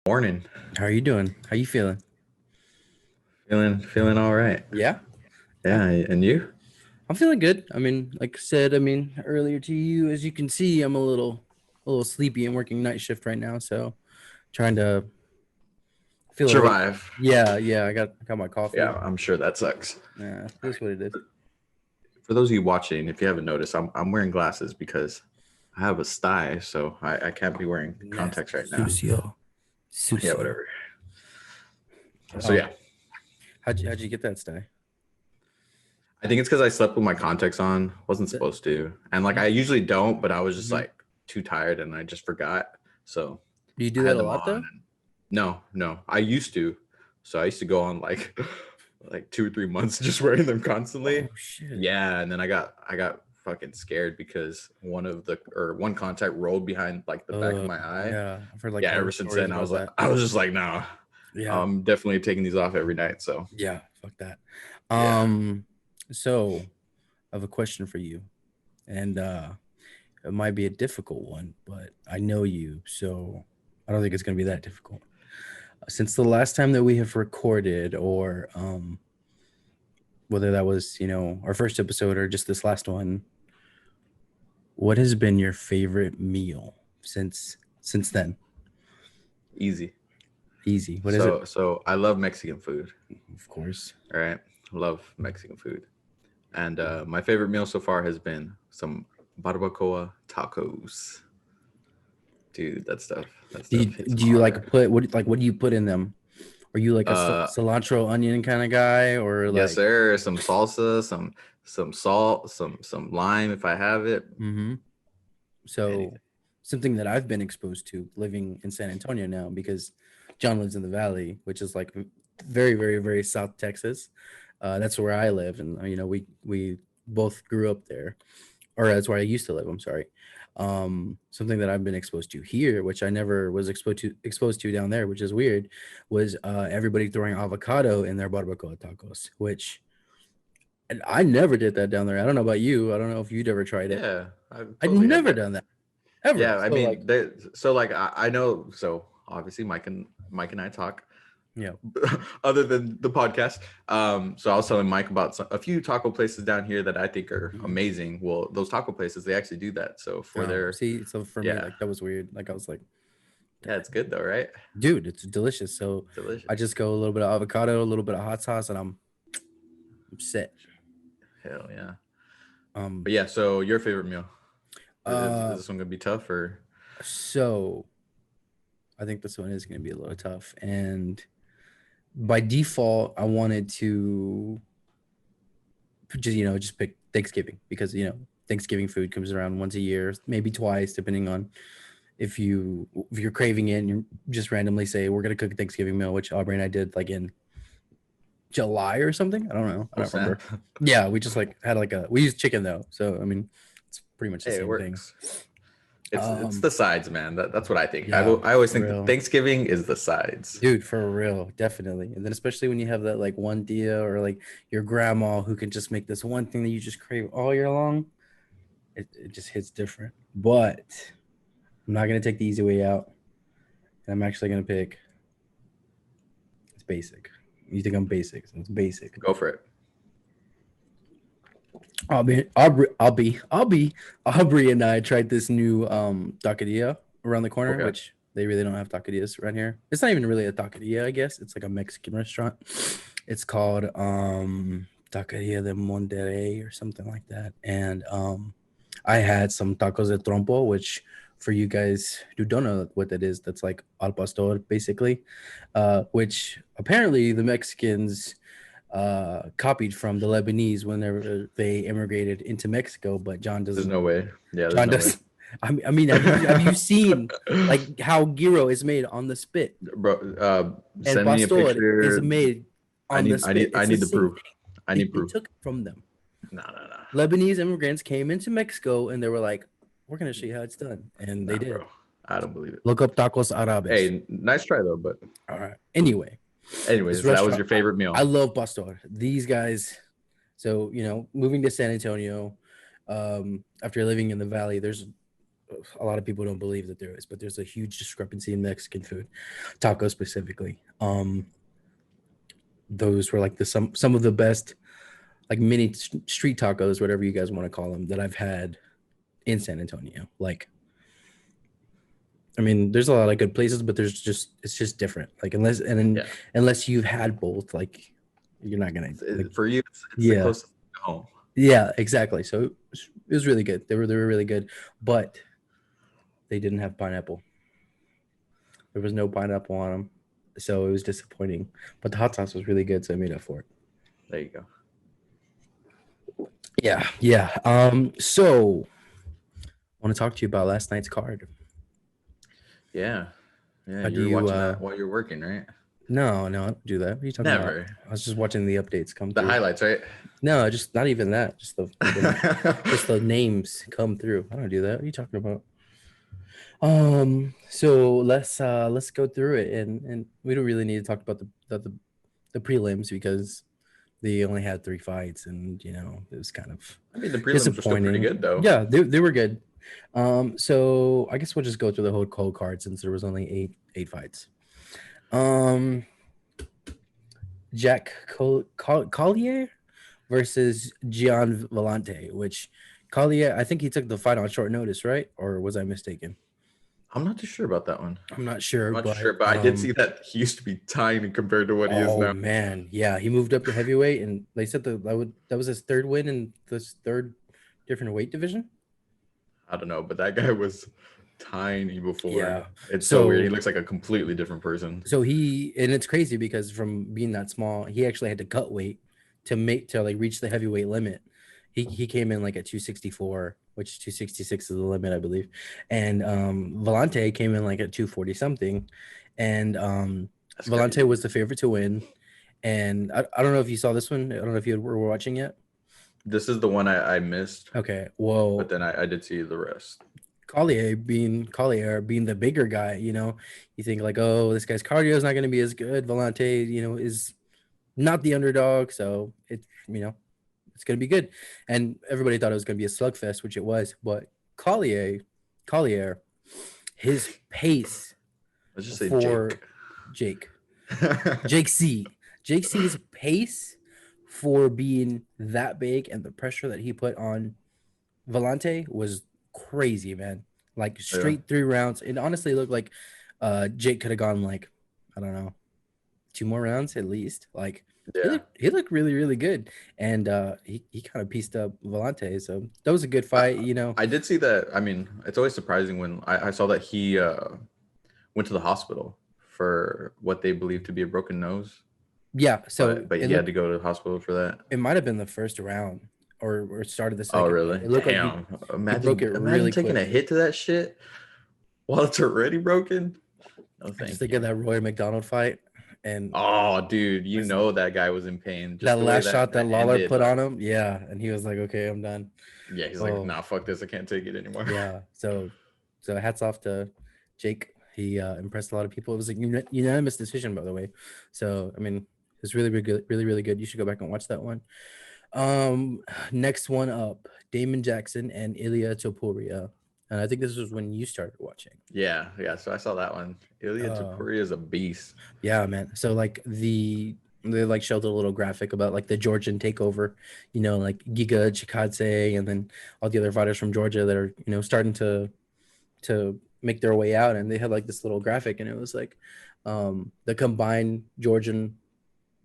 Morning. How are you doing? How you feeling? Feeling all right. Yeah, yeah. Yeah, and you? I'm feeling good. Like I said, earlier to you, as you can see, I'm a little sleepy and working night shift right now, so trying to feel awake. Survive. Yeah. I got my coffee. Yeah, I'm sure that sucks. Yeah, that's what it is. For those of you watching, if you haven't noticed, I'm wearing glasses because I have a sty, so I can't be wearing Yes, contacts right now. sucio, Yeah, sucio. whatever. So Um, yeah, how'd you get that stay? I think it's because I slept with my contacts on. Wasn't That, supposed to, and like I usually don't, but I was just mm-hmm. like too tired and I just forgot. So Do you I do that had a them lot on. though? And no, I used to. So I used to go on like like 2 or 3 months just wearing them constantly. Oh shit. Yeah, and then I got fucking scared because one contact rolled behind like the back of my eye. Yeah. I've heard like Yeah, horror ever since stories then about that. I was just like, no, Yeah, I'm definitely taking these off every night. So yeah. Fuck that. yeah, Um, so I have a question for you, and it might be a difficult one, but I know you, so I don't think it's going to be that difficult. Since the last time that we have recorded, or whether that was our first episode or just this last one, what has been your favorite meal since then? easy. Easy. What is it? So I love Mexican food. Of course. All right, love Mexican food, and my favorite meal so far has been some barbacoa tacos. Dude, that Do you stuff hits do you hard. like put what do you put in them? Are you like a Uh, cilantro onion kind of guy, or yes, like? sir. Some salsa, some salt, some lime if I have it. Mm-hmm. So Anything. something that I've been exposed to living in San Antonio now, because John lives in the Valley, which is like very, very, very South Texas. That's where I live, and we both grew up there, or that's where I used to live. I'm sorry. Something that I've been exposed to here, which I never was exposed to down there, which is weird, was everybody throwing avocado in their barbacoa tacos, which and I never did that down there. I don't know about you. I don't know if you'd ever tried it. Yeah, I've I'd totally had never that. done that ever. Yeah, I So mean, like, so like I know. So obviously, Mike and I talk yeah. other than the podcast. So I was telling Mike about a few taco places down here that I think are Mhm. amazing. Well, those taco places they actually do that. So for Oh, their see, so for me, yeah, like that was weird. Like I was like, yeah, it's good though, right? dude, it's delicious. So I Delicious. just go a little bit of avocado, a little bit of hot sauce, and I'm set. Hell yeah. Um, But yeah, so your favorite meal is uh, this one gonna be tough or so I think this one is gonna be a little tough, and by default, I wanted to just pick Thanksgiving because Thanksgiving food comes around once a year, maybe twice, depending on if you're craving it and you just randomly say we're gonna cook a Thanksgiving meal, which Aubrey and I did like in July or something. I don't know. I oh don't remember. snap? Yeah, we just like had we used chicken though, so I mean it's pretty much the Hey, it same thing. works. It's Um, the sides, man. That's what I think. yeah, I always for think that real, Thanksgiving is the sides. dude, for real, definitely. And then especially when you have that like one tia or like your grandma who can just make this one thing that you just crave all year long, it just hits different. But I'm not gonna take the easy way out, and I'm actually gonna pick. It's basic. You think I'm basic? So it's basic. Go for it. Aubrey and I tried this new taqueria around the corner, Okay. which they really don't have taquerias around here. It's not even really a taqueria, I guess. It's like a Mexican restaurant. It's called Taqueria de Monterrey or something like that. And I had some tacos de trompo, which for you guys who don't know what that is, that's like al pastor basically, which apparently the Mexicans copied from the Lebanese whenever they immigrated into Mexico, but John There's doesn't. no way. Yeah, there's John no way. does. I mean, have you seen like how gyro is made on the spit Bro, and send me a pastor is picture. made on the spit? I It's the need the same proof. thing. I They, need they proof. took it from them. No, no, no. Lebanese immigrants came into Mexico and they were like, "We're gonna show you how it's done," and they Nah, did. bro. I don't believe it. Look up tacos árabes. Hey, nice try though, but All right. Anyway, this anyways, that was restaurant, your favorite I meal. love pastor. These guys. So moving to San Antonio, after living in the Valley, there's a lot of people don't believe that there is, but there's a huge discrepancy in Mexican food, tacos specifically. Those were like some of the best like mini street tacos, whatever you guys want to call them, that I've had in San Antonio. Like, I mean, there's a lot of good places, but it's just different. Like unless you've had both, like you're not gonna like, for you. It's the closest to home. Yeah, exactly. So it was really good. They were really good, but they didn't have pineapple. There was no pineapple on them, so it was disappointing. But the hot sauce was really good, so I made up for it. There you go. Yeah. So I want to talk to you about last night's card. Yeah. You were watching that while you're working, right? No, I don't do that. What are you talking Never. about? I was just watching the updates come through. The highlights, right? No, just not even that. Just the names come through. I don't do that. What are you talking about? So let's go through it, and we don't really need to talk about the prelims because they only had 3 fights, and you know it was kind of the prelims were still pretty good though. Yeah, they were good. So I guess we'll just go through the whole card since there was only eight fights. Jack Collier versus Gian Vallante, which Collier, I think he took the fight on short notice, right? Or was I mistaken? I'm not too sure about that one. I'm not sure, but I did see that he used to be tiny compared to what he is now. Oh man, yeah, he moved up to heavyweight, and they said that was his third win in this third different weight division. I don't know, but that guy was tiny before. Yeah, it's so weird. He looks like a completely different person. So and it's crazy because from being that small, he actually had to cut weight to reach the heavyweight limit. He came in like at 264, which 266 is the limit, I believe. And Vallante came in like at 240 something. And Vallante was the favorite to win. And I don't know if you saw this one. I don't know if you were watching yet. This is the one I missed. Okay, whoa. But then I did see the rest. Collier being the bigger guy, you know, you think like, oh, this guy's cardio is not going to be as good. Vallante, you know, is not the underdog, so it's, you know, it's going to be good. And everybody thought it was going to be a slugfest, which it was. But Collier, his pace. Let's just say Jake C's pace for being that big and the pressure that he put on Vallante was crazy, man. Like straight 3 rounds. It honestly looked like Jake could have gone like, I don't know, 2 more rounds at least. Like he looked really, really good. And he kind of pieced up Vallante. So that was a good fight, you know. I did see that. I mean, it's always surprising when I saw that he went to the hospital for what they believe to be a broken nose. Yeah. So but he had to go to the hospital for that. It might have been the first round. Or started the second. Oh, really? It looked Damn. like imagine taking a hit to that shit while it's already broken. No, thank Just think of that Roy McDonald fight. And dude, you know that guy was in pain. Just that last shot that Lawler put on him. Yeah. And he was like, okay, I'm done. Yeah, he's like, nah, fuck this. I can't take it anymore. Yeah. So hats off to Jake. He impressed a lot of people. It was a unanimous decision, by the way. So, I mean, it's really, really good. Really, really good. You should go back and watch that one. Next one up, Damon Jackson and Ilia Topuria. And I think this was when you started watching. Yeah. So I saw that one. Ilia Topuria is a beast. Yeah, man. So like they like showed a little graphic about like the Georgian takeover, you know, like Giga Chikadze and then all the other fighters from Georgia that are, you know, starting to make their way out. And they had like this little graphic, and it was like the combined Georgian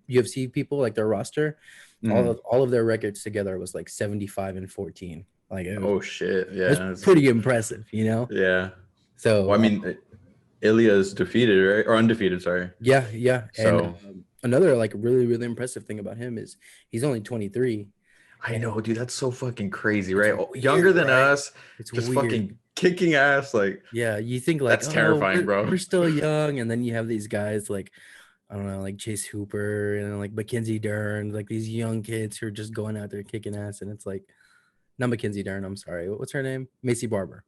UFC people, like their roster. All of their records together was like 75-14. Like shit, yeah, it was pretty impressive, you know. Yeah. So well, I mean, Ilya's defeated, right? Or undefeated, sorry. Yeah. So and, another like really, really impressive thing about him is he's only 23. I know, dude. That's so fucking crazy, right? Younger than us, it's just weird. Fucking kicking ass. Like, yeah, you think like that's terrifying, bro. We're still young, and then you have these guys like, I don't know, like Chase Hooper and like Mackenzie Dern, like these young kids who are just going out there kicking ass. And it's like, not Mackenzie Dern, I'm sorry. What's her name? Macy Barber.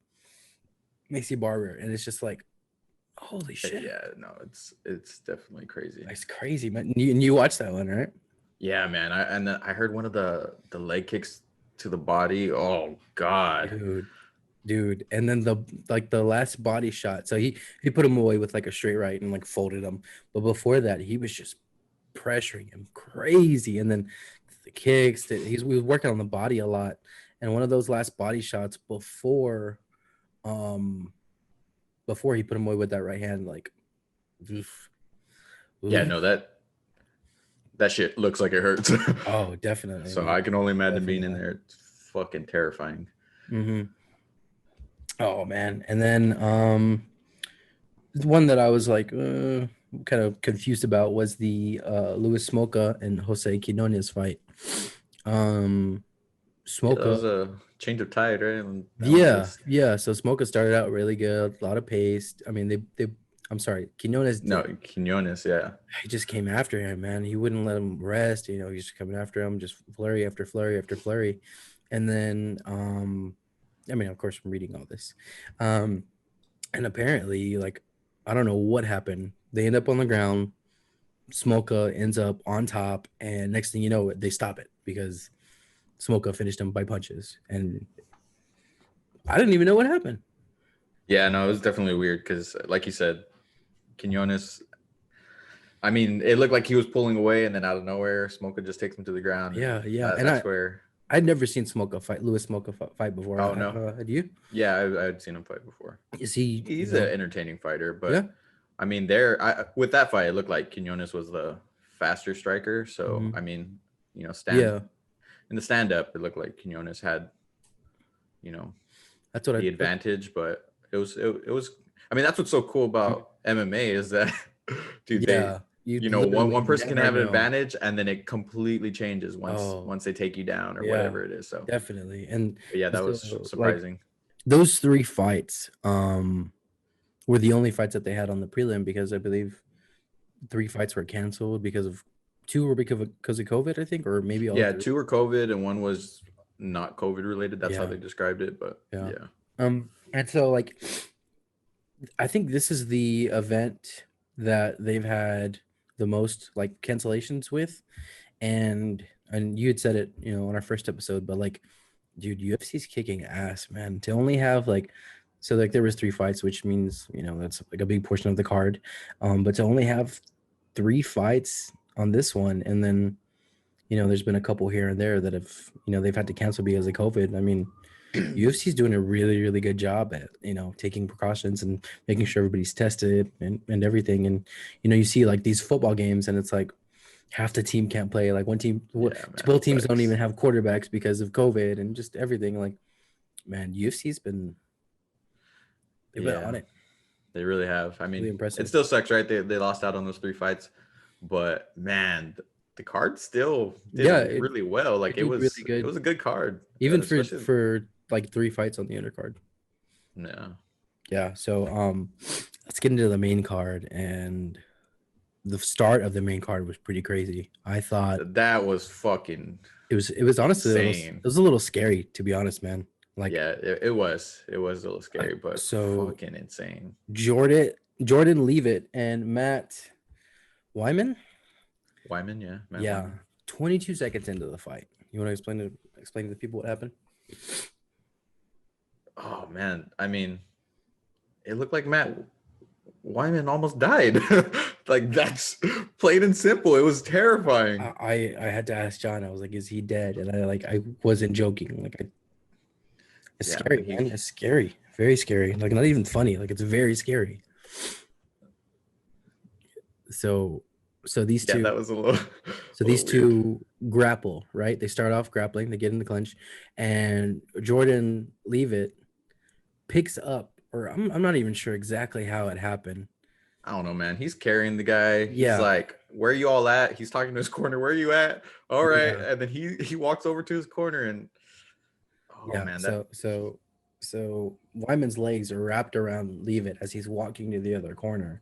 And it's just like, holy shit. Yeah, no, it's definitely crazy. It's crazy, man. You watched that one, right? Yeah, man. I heard one of the leg kicks to the body. Oh, God. Dude. dude. And then the last body shot. So he put him away with like a straight right and like folded him. But before that, he was just pressuring him crazy. And then the kicks that we was working on the body a lot. And one of those last body shots um before he put him away with that right hand, like oof, Yeah, oof. no, that shit looks like it hurts. Oh, definitely. So I can only imagine being in Definitely. there. It's fucking terrifying. Mm-hmm. Oh man. And then the one that I was like kind of confused about was the Luis Smoka and Jose Quinones fight. Um Yeah, that Smoka, was a change of tide, right? And that one yeah, just yeah. So Smoka started out really good, a lot of pace. I mean, they I'm sorry, Quinones no did. Quinones, yeah. He just came after him, man. He wouldn't let him rest. He's just coming after him, just flurry after flurry after flurry. And then, I mean, of course, I'm reading all this. Um, and apparently, like, I don't know what happened. They end up on the ground. Smoka ends up on top, and next thing you know, they stop it because Smoka finished him by punches. And I didn't even know what happened. Yeah, no, it was definitely weird because, like you said, Quinones. I mean, it looked like he was pulling away, and then out of nowhere, Smoker just takes him to the ground, and Yeah, yeah. And that's where. I'd never seen Smoka fight, Louis Smoka fight before. Oh no, Had you? yeah, I'd seen him fight before. Is he? He's an entertaining fighter, Yeah. but I mean, with that fight, it looked like Quinones was the faster striker. So Mhm. I mean, Yeah, in the stand up, it looked like Quinones had, that's what I. the advantage, but it was. I mean, that's what's so cool about MMA is that, dude, Yeah, you literally one person can never have an know. advantage, and then it completely changes Oh, once they take you down or yeah, whatever it is. So, definitely. And but yeah, that was so, like surprising. those three fights, were the only fights that they had on the prelim because I believe three fights were canceled because of two were because of COVID, I think, or maybe all Yeah, three. two were COVID and one was not COVID related. That's how Yeah, they described it. But yeah. yeah, And so like I think this is the event that they've had the most like cancellations with, and you had said it, on our first episode, but like, dude, UFC's kicking ass, man. To only have like, so like there was three fights, which means that's like a big portion of the card, but to only have three fights on this one, and then there's been a couple here and there that have they've had to cancel because of COVID. I mean, UFC's doing a really, really good job at, taking precautions and making sure everybody's tested and everything. And, you see like these football games and it's like half the team can't play. Like one team, yeah, man, both teams don't facts. even have quarterbacks because of COVID and just everything. Like, man, they've been Yeah, on it. they really have. I Really mean, it impressive. still sucks, right? They lost out on those three fights, but man, the card still did Yeah, really well. Like it did really it good. was a good card, Even especially. for like three fights on the undercard. Yeah, Yeah. So let's get into the main card, and the start of the main card was pretty crazy. I thought that was fucking it was honestly it insane. was a little scary, to be honest, man. Like, Yeah, it was a little scary, but so fucking insane. Jordan Leave It and Matt Wyman. Wyman, yeah, Matt Yeah, Wyman. 22 seconds into the fight. You want to explain to the people what happened? Oh man, I mean, it looked like Matt Wyman almost died. Like that's plain and simple. It was terrifying. I had to ask John. I was like, "Is he dead?" And I wasn't joking. Like, it's Yeah, scary, man. man. It's scary, very scary. Like, not even funny. Like, it's very scary. So, so these Yeah, two, that was a little so a these little weird. two grapple, right? They start off grappling. They get in the clinch, and Jordan Leave It picks up, or I'm not even sure exactly how it happened. I don't know, man. He's carrying the guy. He's Yeah, like, "Where are you all at?" He's talking to his corner. "Where are you at?" All right, yeah, and then he walks over to his corner and oh yeah. man, So Wyman's legs are wrapped around Leave It as he's walking to the other corner,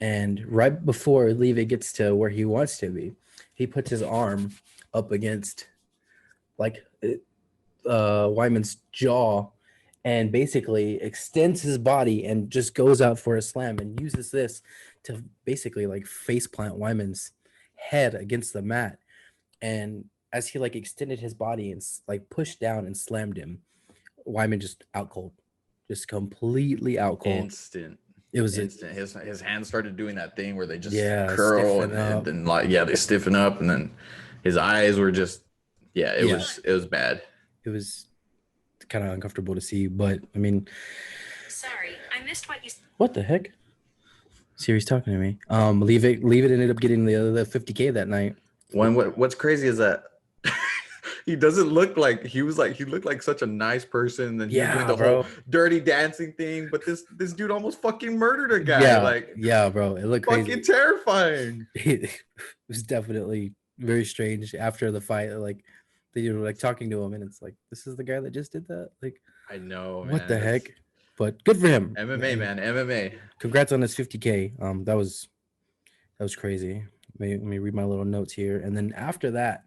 and right before Leave It gets to where he wants to be, he puts his arm up against like Wyman's jaw and basically extends his body and just goes out for a slam and uses this to basically like face plant Wyman's head against the mat. And as he like extended his body and like pushed down and slammed him, Wyman just out cold. just completely out cold. Instant. It was instant. His hands started doing that thing where they just Yeah, curl stiffen and up. then like they stiffen up, and then his eyes were just it Yeah. was bad. It was kind of uncomfortable to see, but I mean, Sorry, I missed what you. what the heck? Siri's talking to me. Leave it ended up getting the 50K that night. What's crazy is that he doesn't look like he looked like such a nice person, and he was doing the whole dirty dancing thing, but this dude almost fucking murdered a guy. Yeah, bro, it looked fucking crazy. Terrifying. It was definitely very strange after the fight. Like they were like talking to him, and it's like, this is the guy that just did that. Like, I know, what man. the heck? But good for him. MMA, man. MMA. Congrats on his 50K. That was crazy. Let me read my little notes here. And then after that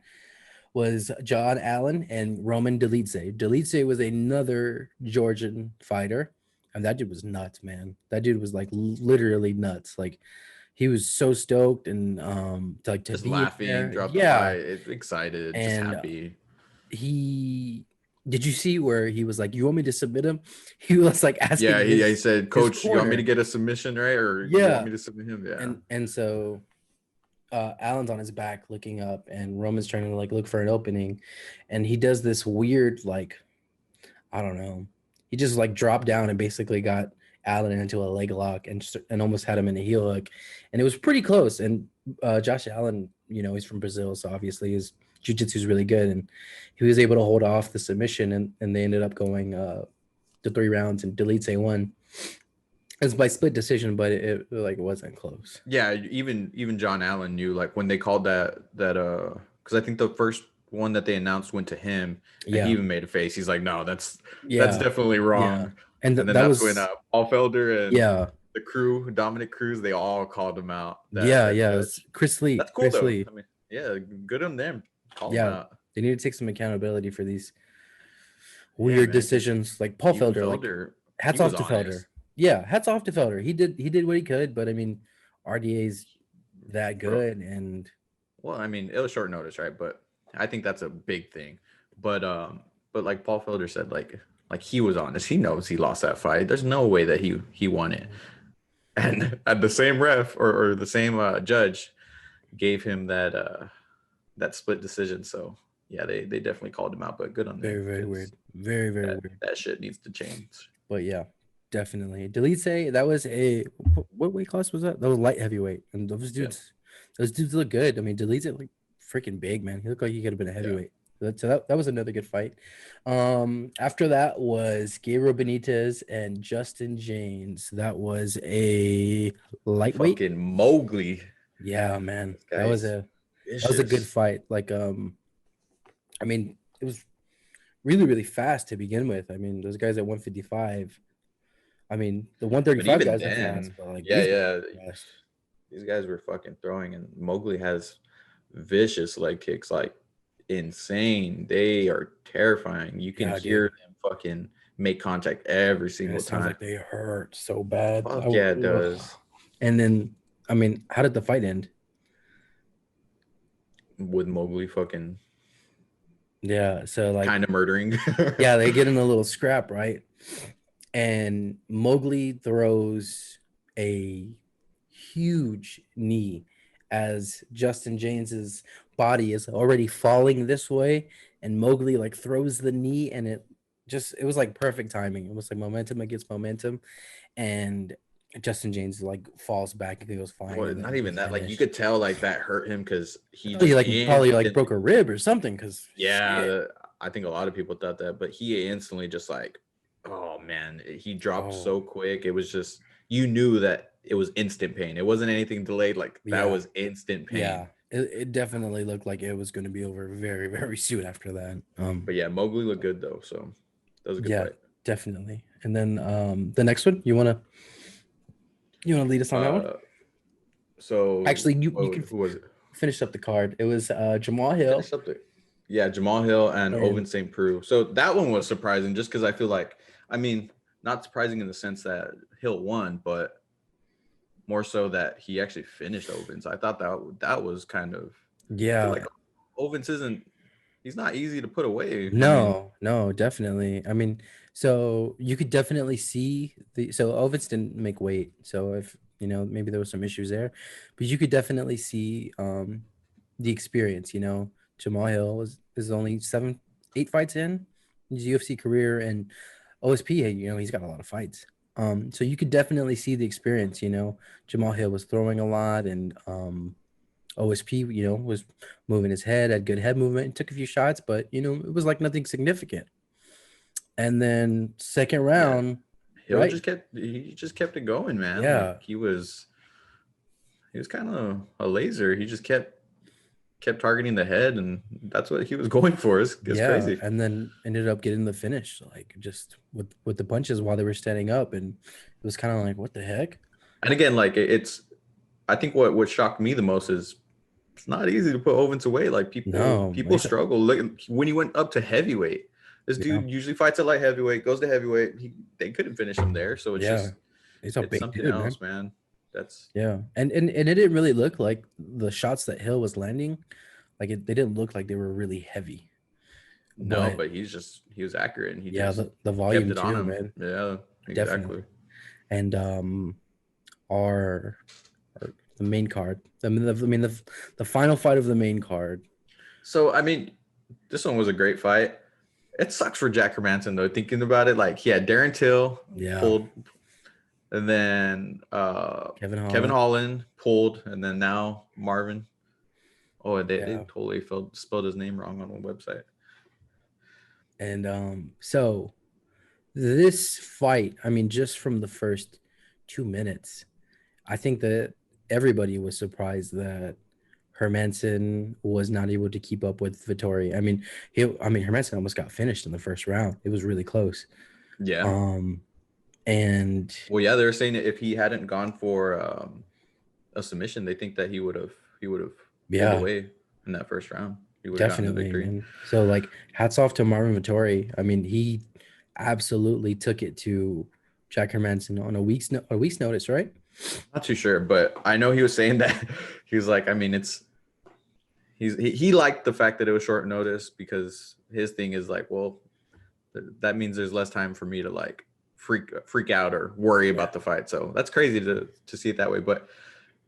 was John Allen and Roman Dolidze. Dolidze was another Georgian fighter, and that dude was nuts, man. That dude was like literally nuts. Like he was so stoked and to just be laughing, there. dropped the fight, excited, and just happy. Did you see where he was like, "You want me to submit him?" He was like asking. Yeah, he said, "Coach, you want me to get a submission, right? Or you want me to submit him?" Yeah. And so Allen's on his back looking up, and Roman's trying to like look for an opening, and he does this weird like, I don't know, he just like dropped down and basically got Allen into a leg lock and almost had him in a heel hook, and it was pretty close. And Josh Allen, he's from Brazil, so obviously his jiu-jitsu is really good, and he was able to hold off the submission, and they ended up going to 3 rounds, and Dolidze won. It was by split decision, but it wasn't close. Yeah, even John Allen knew, like, when they called that because I think the first one that they announced went to him, and he even made a face. He's like, "No, that's definitely wrong." Yeah. And then that was when Paul Felder and the crew, Dominic Cruz, they all called him out. It's Chris Lee. That's cool, Chris though. Lee. I mean, yeah, good on them. Call him out. They need to take some accountability for these weird decisions. Like Paul Felder, like, hats off to Felder. Yeah, hats off to Felder. He did what he could, but I mean, RDA's that good, and well, I mean, it was short notice, right? But I think that's a big thing. But like Paul Felder said, like he was honest. He knows he lost that fight. There's no way that he won it. And the same ref or the same judge gave him that split decision. So yeah, they definitely called him out. But good on them. Very weird. Very weird. That shit needs to change. But yeah. Definitely. Dolidze, that was what weight class was that? That was light heavyweight. And those dudes look good. I mean, Dolidze looked freaking big, man. He looked like he could have been a heavyweight. So that was another good fight. After that was Gabriel Benitez and Justin James. That was a lightweight. Fucking Mowgli. Yeah, man. That was a good fight. Like I mean, it was really, really fast to begin with. I mean, those guys at 155. I mean, the 135 guys are fast, but like these guys were fucking throwing, and Mowgli has vicious leg kicks, like insane. They are terrifying. You can hear them fucking make contact every single time. Sounds like they hurt so bad. Fuck yeah, it does. And then, I mean, how did the fight end? With Mowgli fucking so like kind of murdering. They get in a little scrap, right? And Mowgli throws a huge knee as Justin James's body is already falling this way, and Mowgli like throws the knee, and it was like perfect timing. It was like momentum against momentum, and Justin James like falls back and goes flying. Well, not even that. Like, you could tell like that hurt him because he probably like broke a rib or something. Because I think a lot of people thought that, but he instantly just like, oh man, he dropped so quick. It was just, you knew that it was instant pain. It wasn't anything delayed. Like that was instant pain. Yeah, it definitely looked like it was going to be over very, very soon after that. But yeah, Mowgli looked good though, so that was a good fight. Definitely. And then the next one, you wanna lead us on that one? So actually, you can who was it? Finish up the card. It was Jamal Hill. Jamal Hill and Ovince St. Preux. So that one was surprising, just because I feel like, I mean, not surprising in the sense that Hill won, but more so that he actually finished Ovince. I thought that was kind of, like, Ovince isn't he's not easy to put away. No, definitely. I mean, so you could definitely see so Ovitz didn't make weight. So if maybe there was some issues there, but you could definitely see the experience. Jamal Hill is only 8 fights in his UFC career, and OSP, he's got a lot of fights. So you could definitely see the experience. Jamal Hill was throwing a lot, and OSP, was moving his head, had good head movement, and took a few shots, but it was like nothing significant. And then second round, Hill right? just kept it going, man. Yeah. Like he was kind of a laser. He just kept targeting the head, and that's what he was going for. It's crazy. And then ended up getting the finish, like just with the punches while they were standing up, and it was kind of like, what the heck? And again, like I think what shocked me the most is it's not easy to put Ovens away. Like people struggle. Look, when he went up to heavyweight, this dude usually fights at light heavyweight, goes to heavyweight. They couldn't finish him there, so it's it's something dude, else, man. That's and it didn't really look like the shots that Hill was landing, like they didn't look like they were really heavy. No, but he was accurate, and he the volume kept it too, on him. man. Yeah, exactly. Definitely. And our the main card. The final fight of the main card. So I mean, this one was a great fight. It sucks for Jack Hermansson though. Thinking about it, like he had Darren Till pulled, and then Kevin Holland pulled, and then now Marvin. Oh, they totally spelled his name wrong on one website. And so this fight, I mean, just from the first 2 minutes, I think that everybody was surprised that Hermansson was not able to keep up with Vettori. I mean, Hermansson almost got finished in the first round. It was really close. Yeah. And they were saying that if he hadn't gone for a submission, they think that he would have pulled away in that first round. He would have gotten the victory. Man. So like, hats off to Marvin Vettori. I mean, he absolutely took it to Jack Hermansson on a week's notice, right? Not too sure, but I know he was saying that he was like, I mean, he liked the fact that it was short notice, because his thing is like, well, that means there's less time for me to like freak out or worry about the fight. So that's crazy to see it that way. But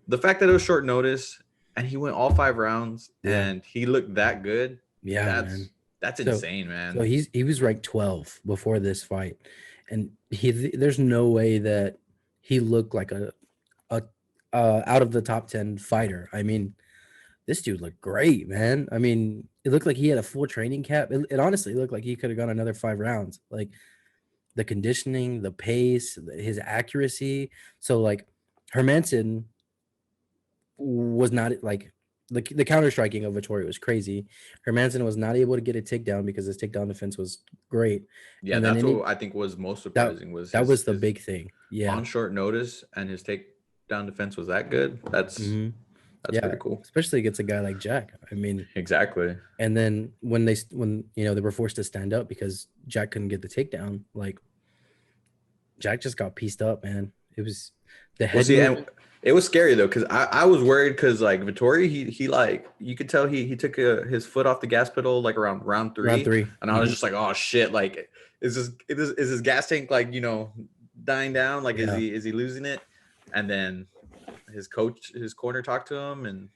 the fact that it was short notice and he went all 5 rounds and he looked that good. Yeah, that's insane, man. So he was ranked 12 before this fight, and there's no way that he looked like a out of the top 10 fighter. I mean, this dude looked great, man. I mean, it looked like he had a full training camp. It honestly looked like he could have gone another 5 rounds. Like the conditioning, the pace, his accuracy. So like Hermansson was not like the counter striking of Vettori was crazy. Hermansson was not able to get a takedown because his takedown defense was great. Yeah, that's what I think was most surprising. That was the big thing. Yeah, on short notice, and his takedown defense was that good. That's pretty cool, especially against a guy like Jack. I mean, exactly. And then when they were forced to stand up because Jack couldn't get the takedown, like Jack just got pieced up, man. It was the head. It was scary though, because I was worried, because like Vettori, he like, you could tell he took his foot off the gas pedal like around round three. And I was just like, oh shit, like is his gas tank like dying down? Like is he losing it? And then his corner talked to him, and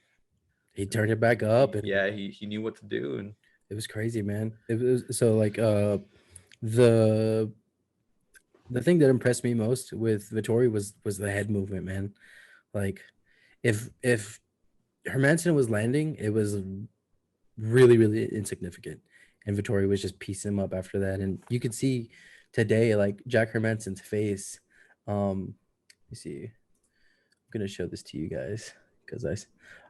he turned it back up, and he knew what to do, and it was crazy, man. It was so like the thing that impressed me most with Vettori was the head movement, man. Like if Hermansson was landing, it was really, really insignificant, and Vettori was just piecing him up after that. And you could see today, like Jack Hermansson's face. Let me see. I'm gonna show this to you guys because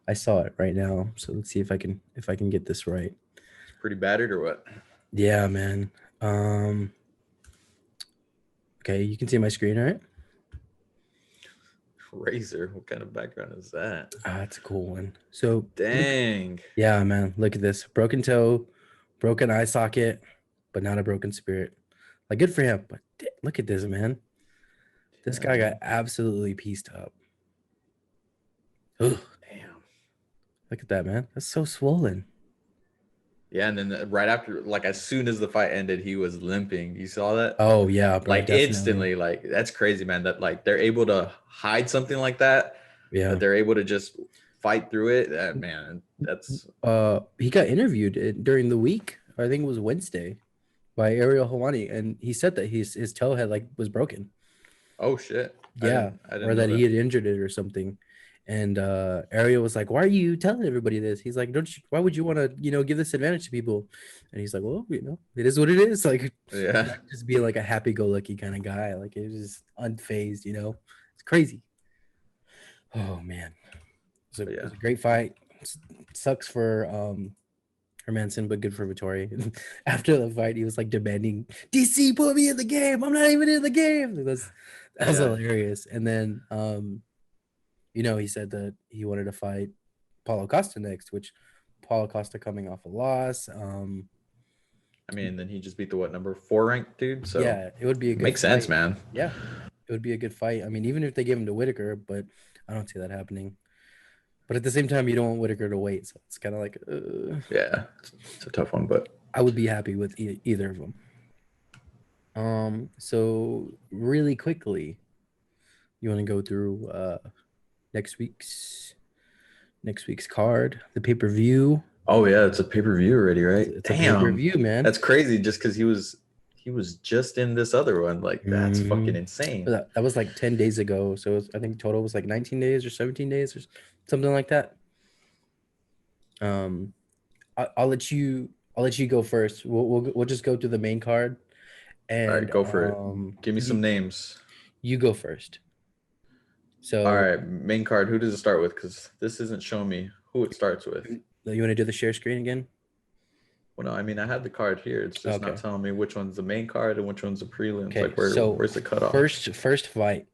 I saw it right now. So let's see if I can get this right. It's pretty battered or what? Yeah, man. Okay, you can see my screen, right? Razor, what kind of background is that? It's a cool one. So dang. Yeah, man. Look at this. Broken toe, broken eye socket, but not a broken spirit. Like, good for him. But look at this, man. This guy got absolutely pieced up. Ugh. Damn. Look at that, man. That's so swollen. Yeah, and then right after, like as soon as the fight ended, he was limping. You saw that? Oh yeah, bro, Like definitely. instantly, like that's crazy, man. That like they're able to hide something like that, Yeah. but they're able to just fight through it. That man, that's He got interviewed during the week. I think it was Wednesday by Ariel Hawani, and he said that his toe had like was broken. oh shit. Yeah, I didn't or know that he that. had injured it or something. And Ariel was like, "Why are you telling everybody this?" He's like, "Don't you? Why would you want to, give this advantage to people?" And he's like, "Well, it is what it is." Like, Yeah, just being like a happy-go-lucky kind of guy. Like, it was just unfazed. It's crazy. Oh man, but it yeah, was a great fight. Sucks for Hermanson, but good for Vittori. After the fight, he was like demanding, "DC, put me in the game. I'm not even in the game." That was yeah. hilarious. And then he said that he wanted to fight Paulo Costa next, which Paulo Costa coming off a loss. I mean, then he just beat the number 4 ranked dude. So Yeah, it would be a good makes sense, fight. man. Yeah, it would be a good fight. I mean, even if they gave him to Whitaker, but I don't see that happening. But at the same time, you don't want Whitaker to wait, so it's kind of like Yeah, it's a tough one, but I would be happy with either of them. So really quickly, you want to go through next week's card, the pay-per-view. oh yeah, it's a pay-per-view already, right? It's a Damn, pay-per-view, man. that's crazy. Just because he was just in this other one, like that's fucking Mhm. insane. That was like 10 days ago. So I think total was like 19 days or 17 days or something like that. I'll let you go first. We'll just go to the main card, All and right, go for it. Give me some names. you go first. So All right, main card. Who does it start with? Because this isn't showing me who it starts with. you want to do the share screen again? Well, no, I mean I had the card here. It's just not Okay. telling me which one's the main card and which one's the prelims. Okay. Like So where's the cutoff? first fight,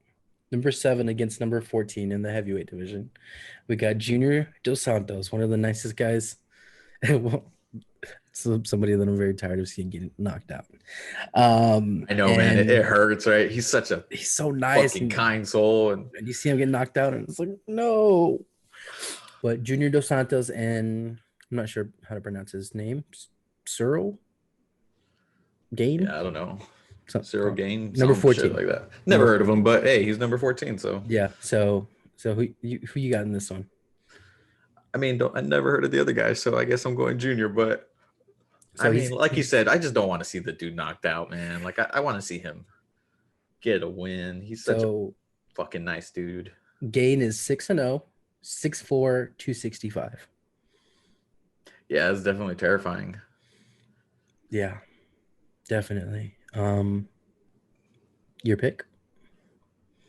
number 7 against number 14 in the heavyweight division. We got Junior Dos Santos, one of the nicest guys. Somebody that I'm very tired of seeing getting knocked out. I know, man. It hurts, right? He's such a he's so nice fucking kind soul, and you see him get knocked out, and it's like no. But Junior Dos Santos and I'm not sure how to pronounce his name, Cyril Gain. yeah, I don't know. Cyril Gain, number 14, shit like that. Never heard of him, but hey, he's number 14. So yeah. So who you got in this one? I mean, I never heard of the other guy, so I guess I'm going Junior. But So I mean, like you said, I just don't want to see the dude knocked out, man. Like I want to see him get a win. He's such a fucking nice dude. Gain is 6-0, 6'4", 265. Yeah, it's definitely terrifying. Yeah, definitely. Your pick?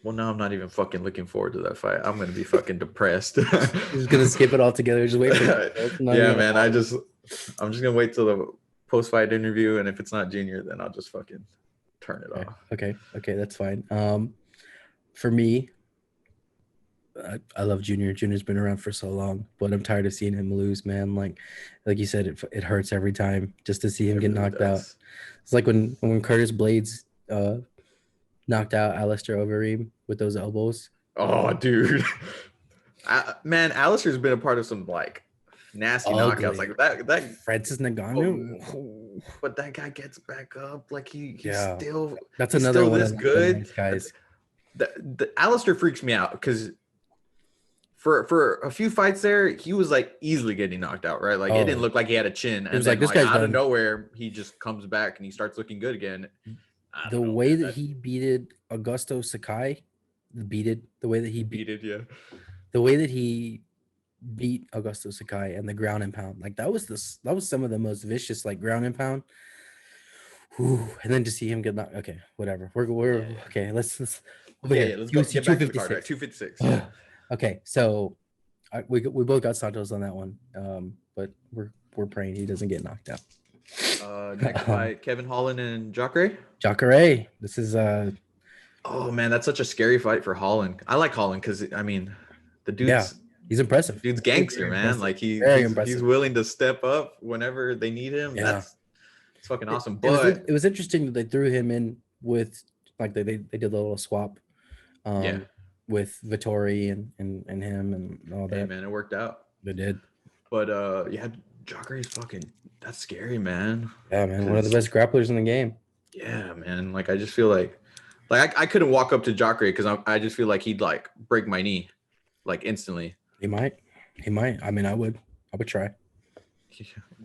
Well, now I'm not even fucking looking forward to that fight. I'm gonna be fucking depressed. Just gonna skip it all together. Just wait for it. Yeah, man. I'm just gonna wait till the post-fight interview, and if it's not Junior, then I'll just fucking turn it off. Okay, that's fine. For me, I love Junior. Junior's been around for so long, but I'm tired of seeing him lose, man. Like you said, it hurts every time just to see him get knocked out. It's like when Curtis Blades knocked out Alistair Overeem with those elbows. Oh, dude. Man, Alistair's been a part of some like nasty knockouts like that. Francis Ngannou. Oh, but that guy gets back up. Like he's still. That's he's another still one this of good. Nice guys. The Alistair freaks me out because for a few fights there, he was like easily getting knocked out, right? Like it didn't look like he had a chin. It was like this guy's out of nowhere, he just comes back and he starts looking good again. The way that he beated Augusto Sakai, the way that he beat Augusto Sakai and the ground and pound, like that was some of the most vicious like ground and pound. Whew. And then to see him get knocked. Okay, whatever. We're okay. Let's over here. Let's go. Get back to the card, right? 256. Okay, so we both got Santos on that one, but we're praying he doesn't get knocked out. Next fight, Kevin Holland and Jacare. Jacare. This is oh man, that's such a scary fight for Holland. I like Holland because I mean, the dude's he's impressive. Dude's gangster, man. Impressive. Like he's willing to step up whenever they need him. Yeah. It's fucking awesome. But it was interesting that they threw him in with like they did a little swap. With Vittori and him and all that. Hey man, it worked out. It did. But Jacare's fucking. That's scary, man. Yeah, man, one of the best grapplers in the game. Yeah, man. Like I just feel like I couldn't walk up to Jacare because I just feel like he'd like break my knee, like instantly. He might. I mean, I would try.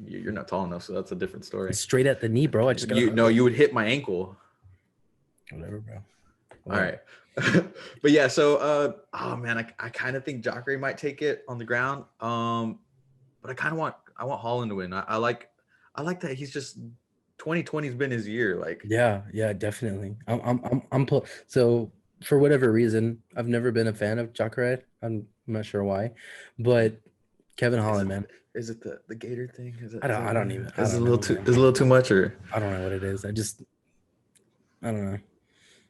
You're not tall enough, so that's a different story. It's straight at the knee, bro. I just got you would hit my ankle. Whatever, bro. All right. But yeah, so oh man, I kind of think Jacare might take it on the ground. But I want Holland to win. I like that he's just 2020's been his year. Like Yeah, definitely. So for whatever reason, I've never been a fan of Jacare. I'm not sure why, but Kevin Holland, man. Is it the Gator thing? Is it? I don't even. Is it a little too much, or I don't know what it is. I don't know.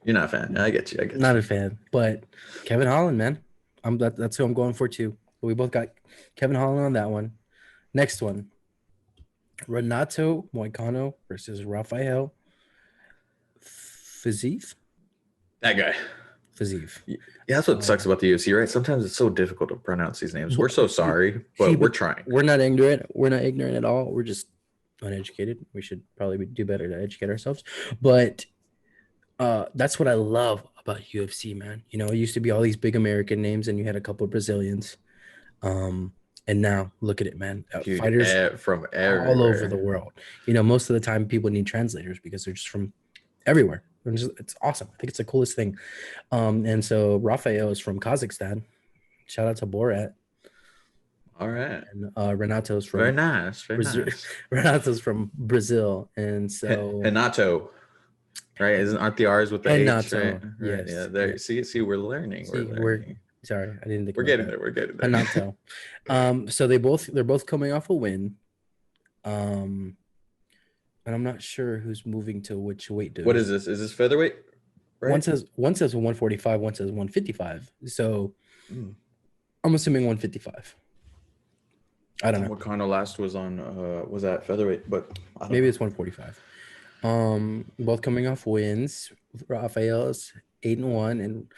You're not a fan. I get you. Not a fan, but Kevin Holland, man. That's who I'm going for too. We both got Kevin Holland on that one. Next one. Renato Moycano versus Raphael Physique. That guy. Physique. Yeah, that's what sucks about the UFC, right? Sometimes it's so difficult to pronounce these names. We're so sorry, but we're trying. We're not ignorant. We're not ignorant at all. We're just uneducated. We should probably do better to educate ourselves. But that's what I love about UFC, man. You know, it used to be all these big American names, and you had a couple of Brazilians. And now look at it, man. Dude, fighters from everywhere. all over the world. You know, most of the time people need translators because they're just from everywhere. It's awesome. I think it's the coolest thing. And so Raphael is from Kazakhstan. Shout out to Borat. All right. And Renato's from very nice. Renato's from Brazil. And so Renato. Right? Aren't the R's with the Renato, H? Right? Yes. Yeah. There. See, we're learning. Sorry, I didn't think we're getting there. Renato. So they're both coming off a win. And I'm not sure who's moving to which weight division. What is this? Is this featherweight? Right? One says 145, one says 155. So I'm assuming 155. I don't know. Moycano last was on was that featherweight, but maybe it's 145. Both coming off wins. Raphael's 8-1 and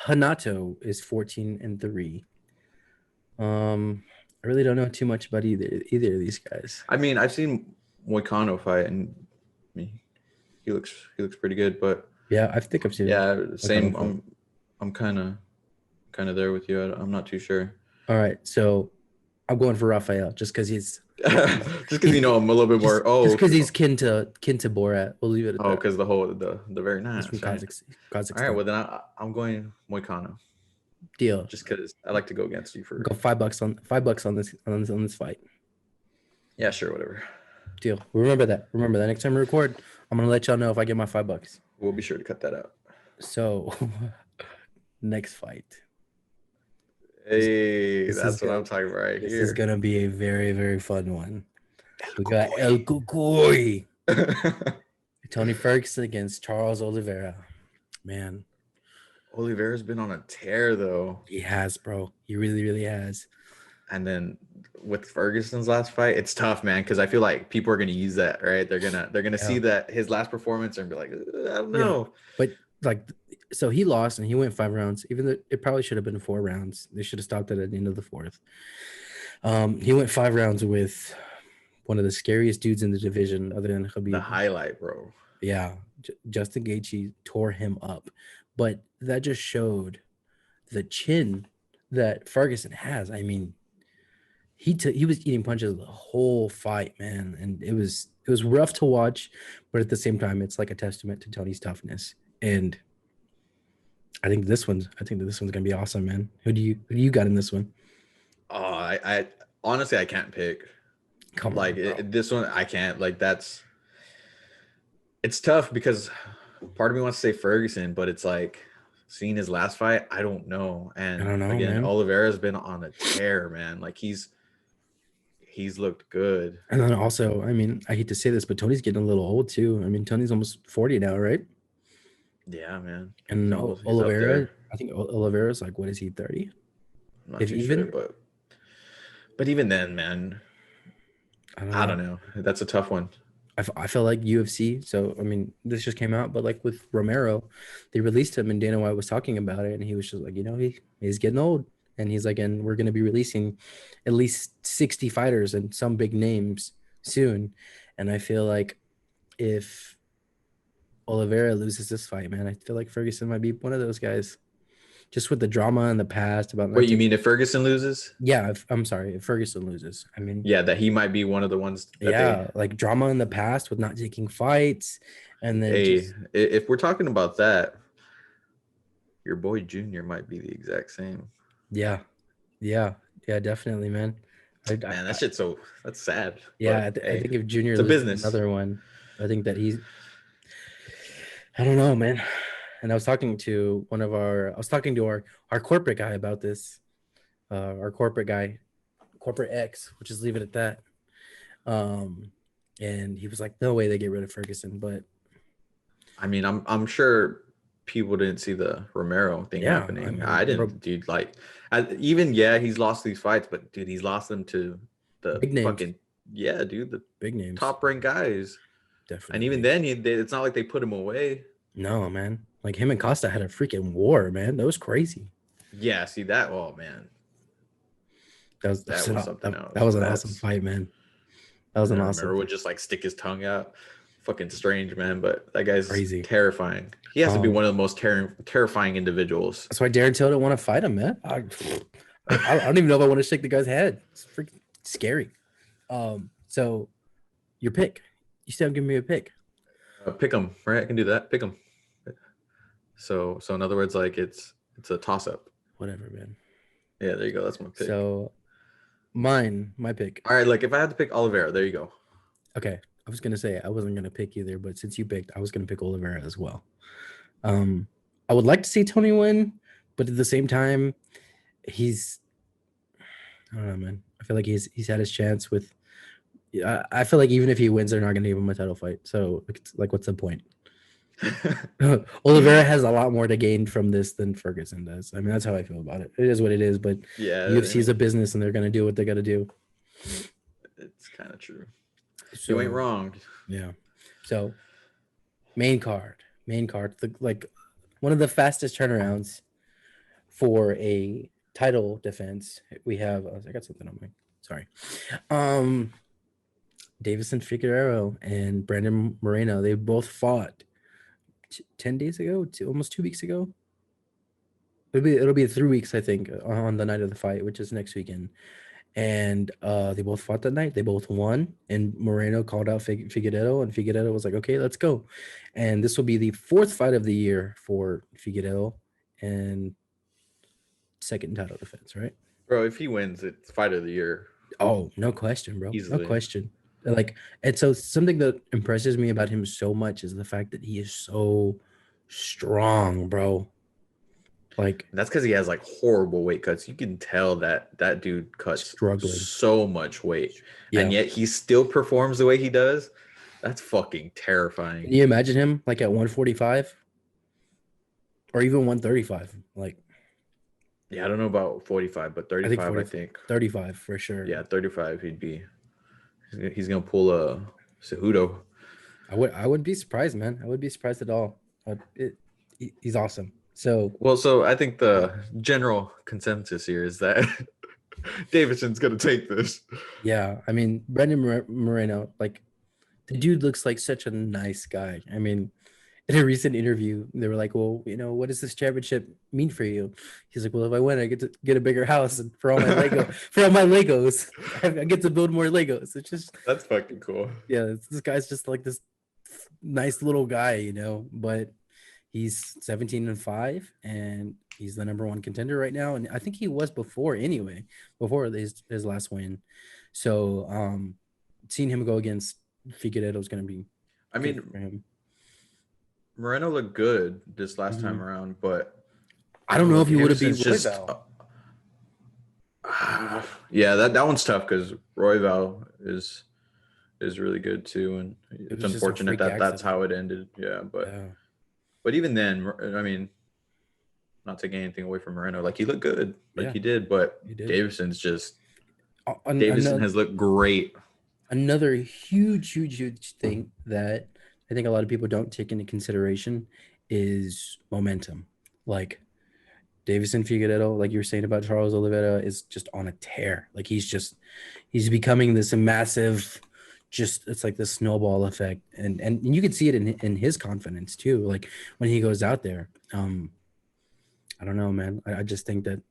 Renato is 14-3. I really don't know too much about either of these guys. I mean, I've seen Moycano fight, and he looks pretty good. But yeah, I think I've seen. Yeah, same. I'm kind of there with you. I'm not too sure. All right, so I'm going for Raphael just because he's just because you know him a little bit more. Just because he's kin to Borat. We'll leave it at that. Because the very nice. He's from Kazakhstan. All right, well then I'm going Moycano. Deal. Just because I like to go against you for go $5 on this fight. Yeah, sure, whatever. Deal. Remember that. Next time we record, I'm gonna let y'all know if I get my $5. We'll be sure to cut that out. So, next fight. Hey, that's what I'm talking about right here. This is gonna be a very, very fun one. We got El Cucuy. Tony Ferguson against Charles Oliveira. Man. Oliveira's been on a tear though. He has, bro. He really, really has. And then with Ferguson's last fight, it's tough, man, because I feel like people are gonna use that, right? They're gonna see that his last performance and be like, I don't know. Yeah. But so he lost and he went 5 rounds, even though it probably should have been 4 rounds. They should have stopped it at the end of the 4th. He went 5 rounds with one of the scariest dudes in the division, other than Khabib. The highlight, bro. Yeah, Justin Gaethje tore him up, but that just showed the chin that Ferguson has. I mean, he was eating punches the whole fight, man, and it was rough to watch, but at the same time, it's like a testament to Tony's toughness. And I think this one's gonna be awesome, man. Who do you got in this one? Oh, I honestly I can't pick. Come on, this one I can't. It's tough because part of me wants to say Ferguson, but it's like seeing his last fight, I don't know. And I don't know, again, man. Oliveira's been on a tear, man. Like he's looked good. And then also, I mean, I hate to say this, but Tony's getting a little old too. I mean, Tony's almost 40 now, right? Yeah, man. And Oliveira, I think Oliveira's like, what is he, 30? I'm not too sure, but even then, man, I don't know. That's a tough one. I feel like UFC. So I mean, this just came out, but like with Romero, they released him, and Dana White was talking about it, and he was just like, he's getting old. and he's like, and we're going to be releasing at least 60 fighters and some big names soon. And I feel like if Oliveira loses this fight, man, I feel like Ferguson might be one of those guys. Just with the drama in the past about not Wait, you taking, mean if Ferguson loses? yeah, I'm sorry, if Ferguson loses. I mean, Yeah, that he might be one of the ones that yeah, like drama in the past with not taking fights, and then hey, if we're talking about that, your boy Junior might be the exact same. yeah, definitely, man. Man, that's sad. Yeah, But I hey, think if Junior it's a loses business. another one, I think that I don't know, man. And I was talking to our corporate guy about this. Our corporate guy, corporate X, which is leave it at that. And he was like, "No way they get rid of Ferguson." But I mean, I'm sure people didn't see the Romero thing yeah, happening. I mean, I didn't, dude. Like, even he's lost these fights, but dude, he's lost them to the big names, fucking dude, the big names, top ranked guys. And even definitely. then, it's not like they put him away. No, man. Like him and Costa had a freaking war, man. That was crazy. Yeah, see that? Oh man, that was something else. That was an awesome fight, man. That was And an then awesome Romero would just like stick his tongue out. Fucking strange, man. But that guy's crazy. terrifying. He has to be one of the most terrifying individuals. That's why Darren Till didn't want to fight him, man. I don't even know if I want to shake the guy's head. It's freaking scary. So your pick. You still haven't given me a pick. Pick him, right? I can do that. Pick him. So in other words, like it's a toss up. Whatever, man. Yeah, there you go. That's my pick. So my pick. All right, like if I had to pick Oliveira, there you go. Okay. I was gonna say I wasn't gonna pick either, but since you picked, I was gonna pick Oliveira as well. I would like to see Tony win, but at the same time, I don't know, man. I feel like he's had his chance with. I feel like even if he wins, they're not gonna give him a title fight. So it's like, what's the point? Oliveira has a lot more to gain from this than Ferguson does. I mean, that's how I feel about it. It is what it is, but yeah, UFC is a business, and they're gonna do what they got to do. It's kind of true. So, you ain't wrong. Yeah. So, main card, like one of the fastest turnarounds for a title defense. We have. I got something on my. Sorry. Davison Figueroa and Brandon Moreno. They both fought 10 days ago, almost 2 weeks ago. It'll be 3 weeks, I think, on the night of the fight, which is next weekend. And they both fought that night. They both won. And Moreno called out Figueroa, and Figueroa was like, "Okay, let's go." And this will be the 4th fight of the year for Figueroa and second title defense, right? Bro, if he wins, it's fight of the year. Oh, no question, bro. Easily. No question. Like, and so something that impresses me about him so much is the fact that he is so strong, bro. Like, and that's because he has like horrible weight cuts. You can tell that dude cuts struggling so much weight, yeah. And yet he still performs the way he does. That's fucking terrifying. Can you imagine him like at 145 or even 135? Like, yeah, I don't know about 45, but 35, I think 35 for sure. Yeah, 35. He's gonna pull a Cejudo. I wouldn't be surprised, man. I wouldn't be surprised at all. He's awesome. So I think the general consensus here is that Davidson's gonna take this. Yeah, I mean, Brandon Moreno, like, the dude looks like such a nice guy. I mean, in a recent interview, they were like, "Well, what does this championship mean for you?" He's like, "Well, if I win, I get to get a bigger house, and for all my Legos, I get to build more Legos." It's just that's fucking cool. Yeah, this guy's just like this nice little guy, but he's 17-5, and he's the number 1 contender right now, and I think he was before his last win. So, seeing him go against Figueiredo is going to be. I mean, for him. Moreno looked good this last time around, but I don't know if he would have beat Royval. Yeah, that one's tough because Royval is really good too, and it's unfortunate that that's how it ended. Yeah, but even then, I mean, not taking anything away from Moreno, like he looked good, he did, but Davidson's just Davison has looked great. Another huge thing that I think a lot of people don't take into consideration is momentum. Like, Davison Figueiredo, like you were saying about Charles Oliveira, is just on a tear. Like he's becoming this massive, just it's like the snowball effect, and you can see it in his confidence too. Like when he goes out there, I don't know, man. I just think that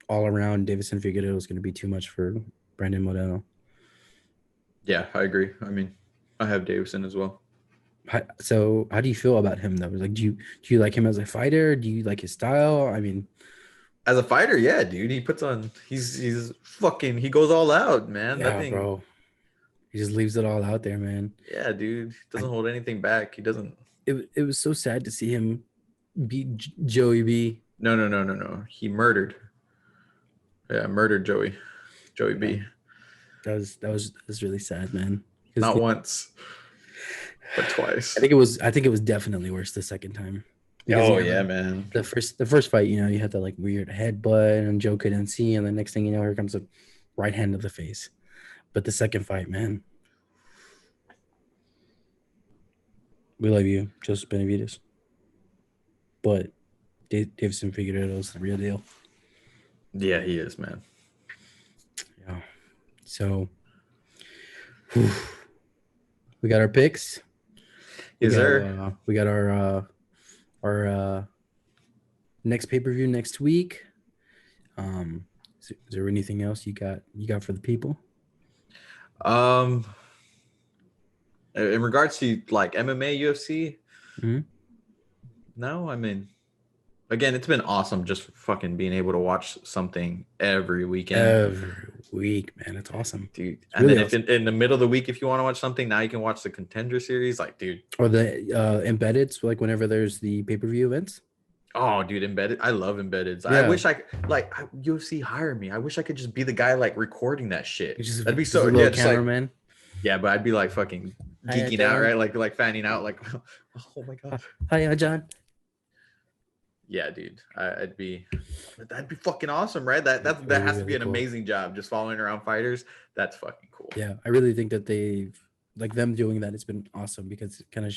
all around Davison Figueiredo is going to be too much for Brandon Moreno. Yeah, I agree. I mean, I have Davison as well. So how do you feel about him though? Like, do you like him as a fighter? Do you like his style? I mean, As a fighter, yeah, dude, he puts on. He's fucking. He goes all out, man. That yeah, thing. bro. He just leaves it all out there, man. Yeah, dude. He doesn't hold anything back. He doesn't. It was so sad to see him beat Joey B. No. He murdered. Yeah, murdered Joey. Joey B. That was really sad, man. Not once, but twice. I think it was definitely worse the second time. Oh you know, yeah, man. The first fight, you know, you had that like weird headbutt and Joe couldn't see, and the next thing you know, here comes a right hand to the face. But the second fight, man, we love you, Joseph Benavides. But Davison Figueiredo is the real deal. Yeah, he is, man. Yeah. So we got our picks. Is there? We got our next pay-per-view next week. Is there anything else you got for the people? In regards to like MMA, UFC, Mhm. no, I mean, again, it's been awesome just fucking being able to watch something every weekend. Every week, man. It's awesome. Dude. It's And really then awesome. if in the middle of the week, if you want to watch something, now you can watch the Contender series. Like, dude. Or the embedded, so like whenever there's the pay-per-view events. Oh, dude, embedded. I love embeddeds. Yeah. I wish UFC hire me. I wish I could just be the guy like recording that shit. That'd be just so a little yeah, just like, cameraman. yeah, but I'd be like fucking Hiya, geeking out, John. right? Like fanning out, like, oh my god. Hiya, John. Yeah, dude. That'd be fucking awesome, right? That has to be really an cool. amazing job, just following around fighters. That's fucking cool. Yeah, I really think that they've like them doing that. It's been awesome because it kind of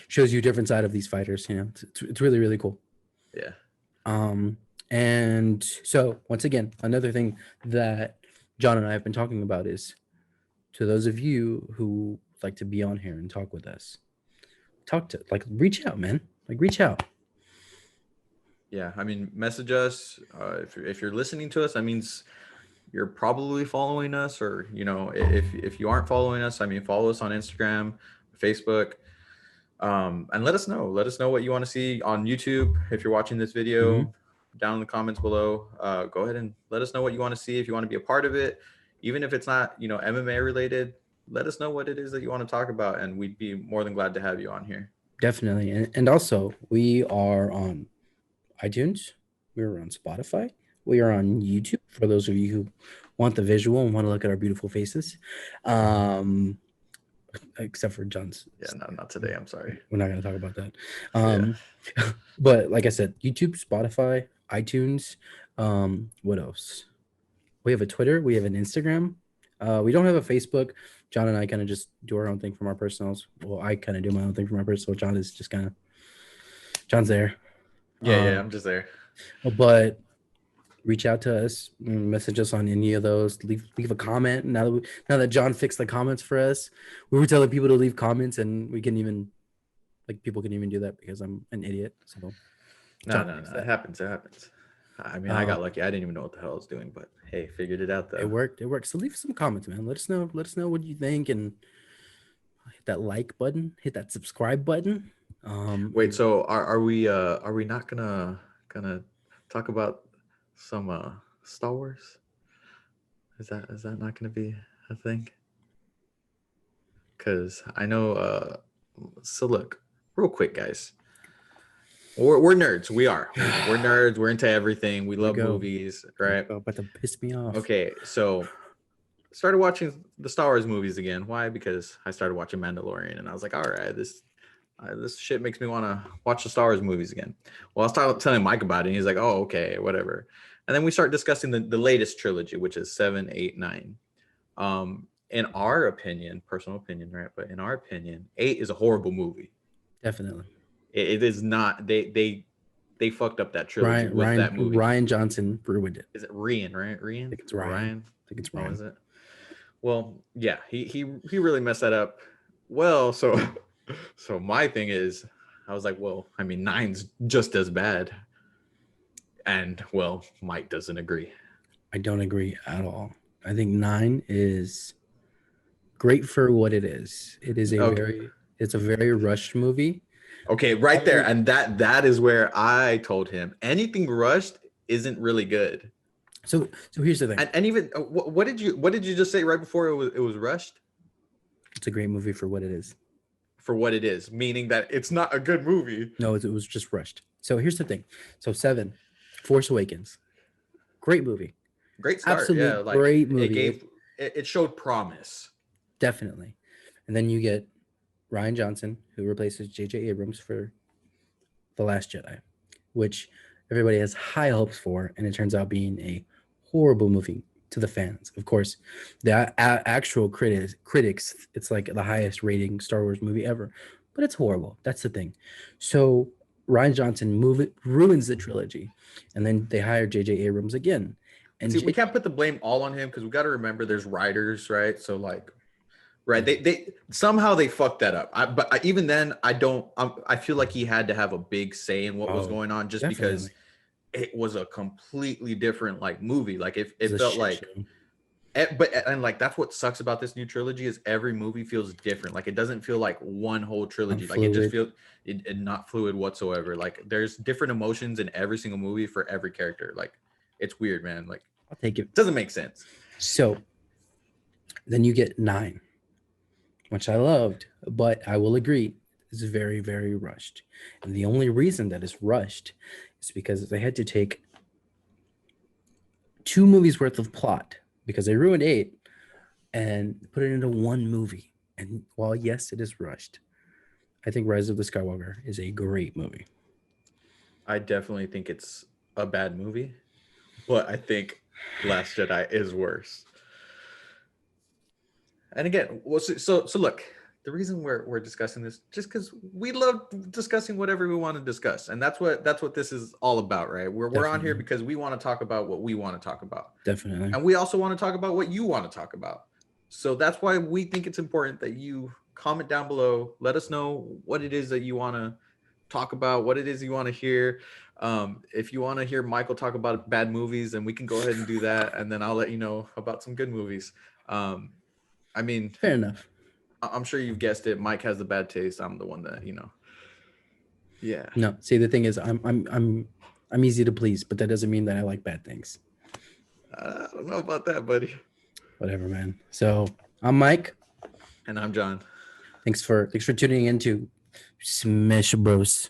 shows you a different side of these fighters. You know, it's really really cool. Yeah. And so once again, another thing that John and I have been talking about is to those of you who like to be on here and talk with us, reach out, man. Like reach out. Yeah, I mean, message us if you're listening to us. That means you're probably following us, or you know, if you aren't following us, I mean, follow us on Instagram, Facebook, and let us know. Let us know what you want to see on YouTube. If you're watching this video, down in the comments below, go ahead and let us know what you want to see. If you want to be a part of it, even if it's not, you know, MMA related, let us know what it is that you want to talk about, and we'd be more than glad to have you on here. Definitely, and also we are on iTunes. We're on Spotify. We are on YouTube for those of you who want the visual and want to look at our beautiful faces. Except for John's. Yeah, no, not today. I'm sorry. We're not going to talk about that. But like I said, YouTube, Spotify, iTunes. What else? We have a Twitter. We have an Instagram. We don't have a Facebook. John and I kind of just do our own thing from our personals. Well, I kind of do my own thing from my personal. John is just kind of John's there. Yeah, I'm just there. But reach out to us, message us on any of those. Leave a comment. Now that John fixed the comments for us, we were telling people to leave comments, and we can even people can even do that because I'm an idiot. So no, it happens. I mean, I got lucky. I didn't even know what the hell I was doing, but hey, figured it out though. It worked. So leave some comments, man. Let us know what you think, and hit that like button, hit that subscribe button. Wait, so are we not gonna talk about some Star Wars? Is that not gonna be a thing? Because I know so look, real quick, guys. We're nerds. We're nerds. We're into everything. We love movies, right? About to piss me off. Okay, so started watching the Star Wars movies again. Why? Because I started watching Mandalorian, and I was like, all right, this shit makes me want to watch the Star Wars movies again. Well, I was telling Mike about it, and he's like, oh, okay, whatever. And then we start discussing the latest trilogy, which is 7, 8, 9. In our opinion, personal opinion, right? But in our opinion, 8 is a horrible movie. Definitely. It is not. They they fucked up that trilogy with that movie. Ryan Johnson ruined it. Is it Rian, right? Rian? I think it's Ryan. I think it's Oh, Ryan. is it? Well, yeah, he really messed that up. Well, so my thing is, I was like, well, I mean, 9's just as bad. And well, Mike doesn't agree. I don't agree at all. I think 9 is great for what it is. It is it's a very rushed movie. Okay, right there. And that is where I told him anything rushed isn't really good. So here's the thing. And even what did you just say right before it was rushed? It's a great movie for what it is. For what it is, meaning that it's not a good movie. No, it was just rushed. So here's the thing. So 7, Force Awakens, great movie. Great start. Absolute yeah, like great movie. It showed promise. Definitely. And then you get Ryan Johnson, who replaces J.J. Abrams for The Last Jedi, which everybody has high hopes for, and it turns out being a horrible movie to the fans. Of course, the actual critics, it's like the highest rating Star Wars movie ever, but it's horrible. That's the thing. So Ryan Johnson ruins the trilogy, and then they hire J.J. Abrams again. And see, we can't put the blame all on him because we got to remember there's writers, right? So like, right, they somehow they fucked that up. But even then, I feel like he had to have a big say in what was going on, just because it was a completely different like movie. Like it felt like, and like that's what sucks about this new trilogy is every movie feels different. Like it doesn't feel like one whole trilogy. Like it just feels it not fluid whatsoever. Like there's different emotions in every single movie for every character. Like it's weird, man. Like I'll take it. Doesn't make sense. So then you get 9, which I loved, but I will agree is very, very rushed. And the only reason that it's rushed is because they had to take 2 movies worth of plot because they ruined 8 and put it into one movie. And while yes, it is rushed, I think Rise of the Skywalker is a great movie. I definitely think it's a bad movie, but I think Last Jedi is worse. And again, so look, the reason we're discussing this just because we love discussing whatever we want to discuss, and that's what this is all about, right? We're on here because we want to talk about what we want to talk about. Definitely. And we also want to talk about what you want to talk about. So that's why we think it's important that you comment down below. Let us know what it is that you want to talk about, what it is you want to hear. If you want to hear Michael talk about bad movies, then we can go ahead and do that, and then I'll let you know about some good movies. I mean, fair enough. I'm sure you've guessed it. Mike has the bad taste. I'm the one that, yeah. No, see, the thing is, I'm easy to please, but that doesn't mean that I like bad things. I don't know about that, buddy. Whatever, man. So I'm Mike, and I'm John. Thanks for tuning in to Smash Bros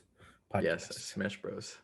podcast. Yes, Smash Bros.